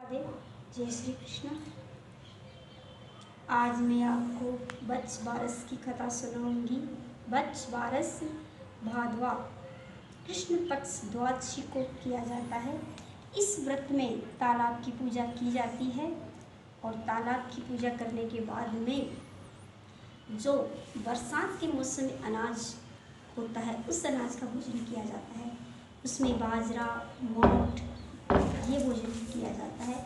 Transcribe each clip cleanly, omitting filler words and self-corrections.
जय श्री कृष्ण। आज मैं आपको बच्च बारस की कथा सुनाऊंगी। बच्च बारस भादवा कृष्ण पक्ष द्वादशी को किया जाता है। इस व्रत में तालाब की पूजा की जाती है और तालाब की पूजा करने के बाद में जो बरसात के मौसम में अनाज होता है उस अनाज का भोजन किया जाता है। उसमें बाजरा, मोठ ये भोजन किया जाता है।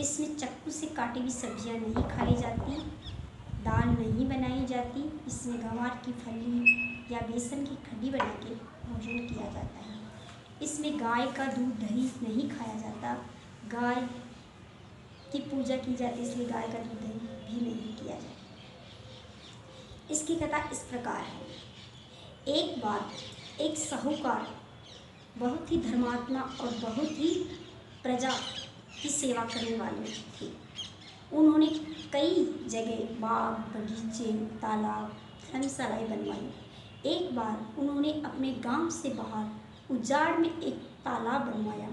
इसमें चक्कू से काटी हुई सब्जियां नहीं खाई जाती, दाल नहीं बनाई जाती। इसमें गंवार की फली या बेसन की खड्डी बना के भोजन किया जाता है। इसमें गाय का दूध दही नहीं खाया जाता। गाय की पूजा की जाती है, इसलिए गाय का दूध दही भी नहीं किया जाता। इसकी कथा इस प्रकार है। एक बार एक साहूकार बहुत ही धर्मात्मा और बहुत ही प्रजा की सेवा करने वाले थे। उन्होंने कई जगह बाग, बगीचे, तालाब, धर्मशालाएं बनवाई। एक बार उन्होंने अपने गांव से बाहर उजाड़ में एक तालाब बनवाया,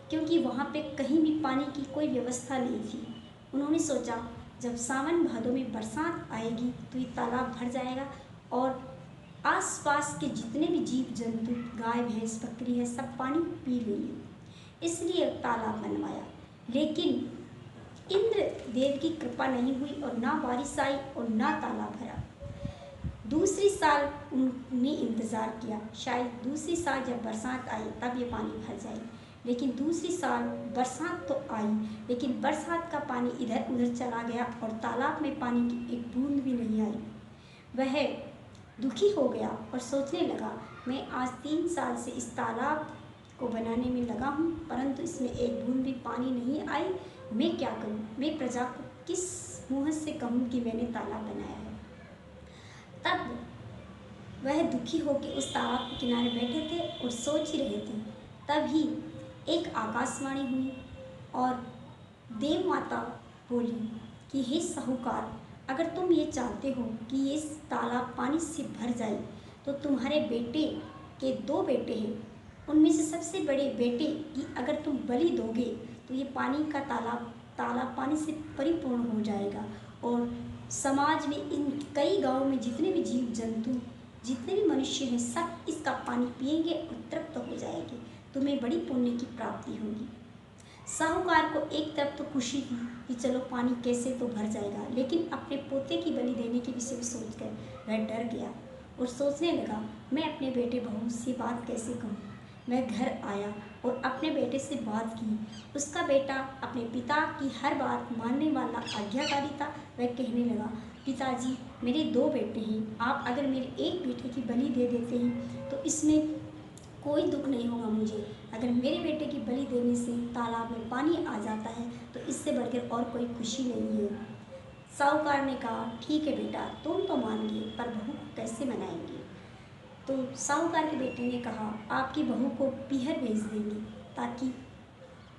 क्योंकि वहाँ पे कहीं भी पानी की कोई व्यवस्था नहीं थी। उन्होंने सोचा जब सावन भादों में बरसात आएगी तो ये तालाब भर जाएगा और आसपास के जितने भी जीव जंतु, गाय भैंस बकरी है, सब पानी पी लेंगे। इसलिए तालाब बनवाया। लेकिन इंद्र देव की कृपा नहीं हुई और ना बारिश आई और ना तालाब भरा। दूसरी साल उन्होंने इंतज़ार किया, शायद दूसरी साल जब बरसात आई तब ये पानी भर जाए। लेकिन दूसरी साल बरसात तो आई, लेकिन बरसात का पानी इधर उधर चला गया और तालाब में पानी की एक बूंद भी नहीं आई। वह दुखी हो गया और सोचने लगा, मैं आज 3 साल से इस तालाब को बनाने में लगा हूँ, परंतु इसमें एक बूंद भी पानी नहीं आई। मैं क्या करूँ? मैं प्रजा को किस मुँह से कहूँ कि मैंने तालाब बनाया है? तब वह दुखी होकर उस तालाब के किनारे बैठे थे और सोच ही रहे थे। तभी एक आकाशवाणी हुई और देव माता बोली कि हे साहूकार, अगर तुम ये चाहते हो कि ये तालाब पानी से भर जाए तो तुम्हारे बेटे के 2 बेटे हैं, उनमें से सबसे बड़े बेटे की अगर तुम बलि दोगे तो ये पानी का तालाब पानी से परिपूर्ण हो जाएगा और समाज में इन कई गांवों में जितने भी जीव जंतु, जितने भी मनुष्य हैं, सब इसका पानी पिएंगे और तृप्त हो जाएंगे। तुम्हें बड़ी पुण्य की प्राप्ति होगी। साहूकार को एक तरफ तो खुशी थी कि चलो पानी कैसे तो भर जाएगा, लेकिन अपने पोते की बलि देने के विषय में सोचकर वह डर गया और सोचने लगा, मैं अपने बेटे बहू से बात कैसे कहूँ। मैं घर आया और अपने बेटे से बात की। उसका बेटा अपने पिता की हर बात मानने वाला आज्ञाकारी था। वह कहने लगा, पिताजी, मेरे 2 बेटे हैं, आप अगर मेरे एक बेटे की बलि दे देते हैं तो इसमें कोई दुख नहीं होगा मुझे। अगर मेरे बेटे की बलि देने से तालाब में पानी आ जाता है तो इससे बढ़कर और कोई खुशी नहीं है। साहूकार ने कहा, ठीक है बेटा, तुम तो मान गए, पर बहू को कैसे मनाएंगे? तो साहूकार के बेटे ने कहा, आपकी बहू को पीहर भेज देंगे ताकि,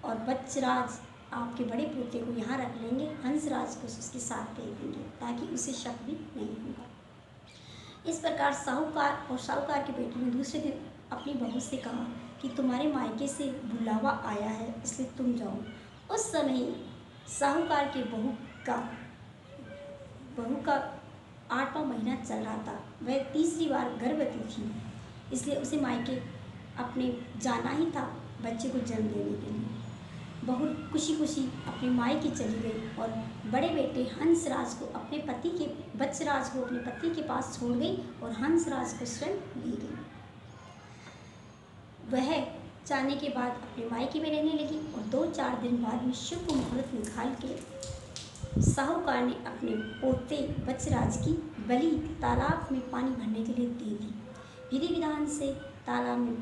और बच्चराज आपके बड़े पोते को यहाँ रख लेंगे, हंसराज को उसके साथ भेज देंगे ताकि उसे शक भी नहीं होगा। इस प्रकार साहूकार के बेटे ने दूसरे दिन अपनी बहू से कहा कि तुम्हारे मायके से बुलावा आया है, इसलिए तुम जाओ। उस समय साहूकार के बहू का 8वां महीना चल रहा था। वह तीसरी बार गर्भवती थी, इसलिए उसे मायके अपने जाना ही था बच्चे को जन्म देने के लिए। बहू खुशी खुशी अपने मायके चली गई और बड़े बेटे हंसराज को बच्चराज को अपने पति के पास छोड़ गई और हंसराज को स्वयं ले गई। वह जाने के बाद अपने मायके में रहने लगी और 2-4 दिन बाद में शुभ मुहूर्त निकाल के साहूकार ने अपने पोते बच्चराज की बलि तालाब में पानी भरने के लिए दे दी। विधि विधान से तालाब में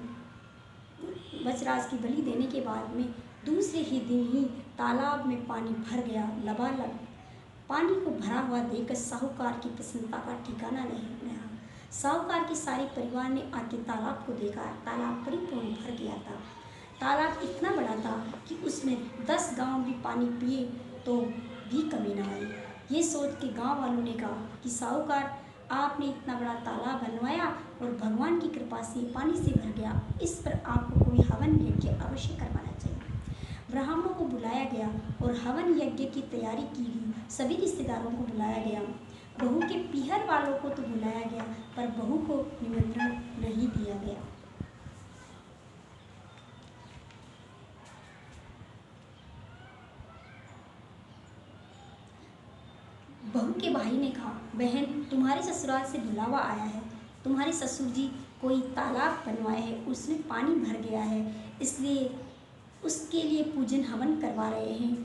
बच्चराज की बलि देने के बाद में दूसरे ही दिन ही तालाब में पानी भर गया लबालब। पानी को भरा हुआ देखकर साहूकार की प्रसन्नता का ठिकाना नहीं रहा। साहूकार के सारे परिवार ने आके तालाब को देखा। तालाब परिपूर्ण भर गया था। तालाब इतना बड़ा था कि उसमें 10 गांव भी पानी पिए तो भी कमी न आई। ये सोच के गांव वालों ने कहा कि साहूकार, आपने इतना बड़ा तालाब बनवाया और भगवान की कृपा से पानी से भर गया, इस पर आपको कोई हवन यज्ञ अवश्य करवाना चाहिए। ब्राह्मणों को बुलाया गया और हवन यज्ञ की तैयारी की गई। सभी रिश्तेदारों को बुलाया गया। बहू के पीहर वालों को तो बुलाया गया, पर बहू को निमंत्रण नहीं दिया गया। बहू के भाई ने कहा, बहन, तुम्हारे ससुराल से बुलावा आया है। तुम्हारे ससुर जी कोई तालाब बनवाए हैं, उसमें पानी भर गया है, इसलिए उसके लिए पूजन हवन करवा रहे हैं।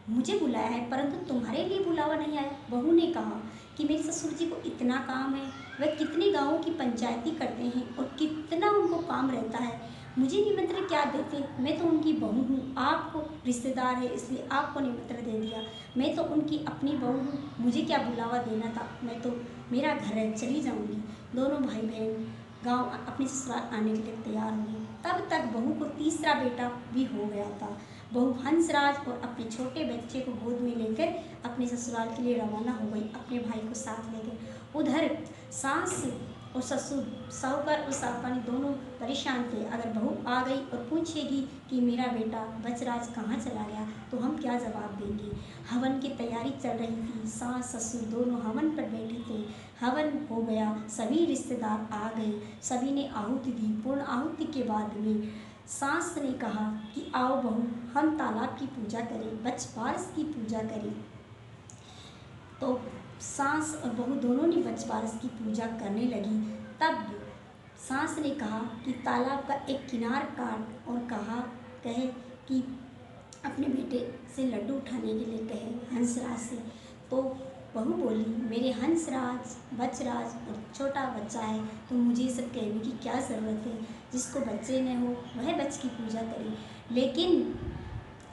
मुझे बुलाया है, परंतु तुम्हारे लिए बुलावा नहीं आया। बहू ने कहा कि मेरे ससुर जी को इतना काम है, वह कितने गाँवों की पंचायती करते हैं और कितना उनको काम रहता है, मुझे निमंत्रण क्या देते। मैं तो उनकी बहू हूँ, आपको रिश्तेदार है इसलिए आपको निमंत्रण दे दिया। मैं तो उनकी अपनी बहू हूँ, मुझे क्या बुलावा देना था। मैं तो, मेरा घर है, चली जाऊँगी। दोनों भाई बहन गांव अपने ससुराल आने के लिए तैयार हुए। तब तक बहू को तीसरा बेटा भी हो गया था। बहू हंसराज और अपने छोटे बच्चे को गोद में लेकर अपने ससुराल के लिए रवाना हो गई, अपने भाई को साथ लेकर। उधर सास और ससुर, साहूकार और साहूकानी दोनों परेशान थे। अगर बहू आ गई और पूछेगी कि मेरा बेटा बचराज कहाँ चला गया, तो हम क्या जवाब देंगे। हवन की तैयारी चल रही थी, सास ससुर दोनों हवन पर बैठे थे। हवन हो गया, सभी रिश्तेदार आ गए, सभी ने आहुति दी। पूर्ण आहुति के बाद में सास ने कहा कि आओ बहू, हम तालाब की पूजा करें, बछबारस की पूजा करें। तो सास और बहू दोनों ने बछबारस की पूजा करने लगी। तब सास ने कहा कि तालाब का एक किनार काट और कहे कि अपने बेटे से लड्डू उठाने के लिए कहे, हंसराज से। तो बहू बोली, मेरे हंसराज, बचराज और छोटा बच्चा है, तो मुझे सब कहने की क्या ज़रूरत है। जिसको बच्चे न हो वह बच्चे की पूजा करे। लेकिन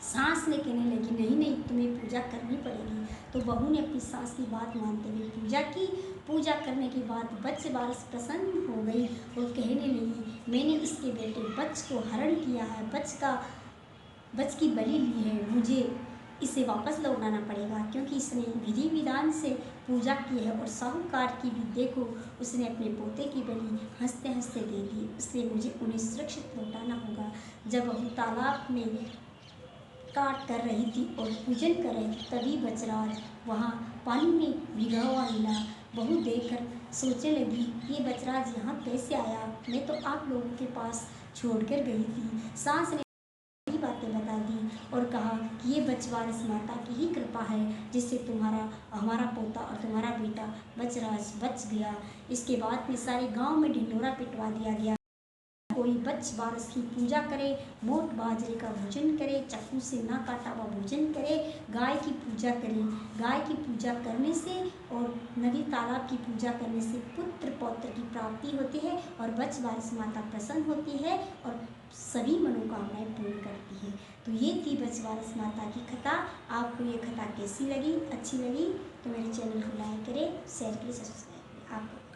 सास ने कहने लगी, नहीं नहीं, तुम्हें पूजा करनी पड़ेगी। तो बहू ने अपनी सास की बात मानते हुए पूजा की। पूजा करने के बाद बछबारस प्रसन्न हो गई और कहने लगी, मैंने इसके बेटे बच्च को हरण किया है, बच्च की बलि ली है, मुझे इसे वापस लौटाना पड़ेगा, क्योंकि इसने विधि विधान से पूजा की है। और साहूकार की भी देखो, उसने अपने पोते की बलि हंसते हंसते दे दी, इसलिए मुझे उन्हें सुरक्षित लौटाना होगा। जब वह तालाब में काट कर रही थी और पूजन कर रही थी, तभी बचराज वहाँ पानी में भीगा हुआ मिला। बहू देखकर सोचने लगी, ये बचराज यहाँ कैसे आया, मैं तो आप लोगों के पास छोड़कर गई थी। सास ने बातें बता दी और कहा कि ये बछबारस माता की ही कृपा है, जिससे हमारा पोता और तुम्हारा बेटा बचराज बच गया। इसके बाद में सारे गांव में ढिंढोरा पिटवा दिया गया। कोई बछबारस की पूजा करे, मोट बाजरे का भोजन करे, चाकू से ना काटा हुआ भोजन करे, गाय की पूजा करे। गाय की पूजा करने से और नदी तालाब की पूजा करने से पुत्र पौत्र की प्राप्ति होती है और बछबारस माता प्रसन्न होती है और सभी मनोकामनाएं पूर्ण करती है। तो ये थी बछबारस माता की कथा। आपको ये कथा कैसी लगी? अच्छी लगी तो मेरे चैनल को लाइक करें, शेयर करें, सब्सक्राइब करें। आपको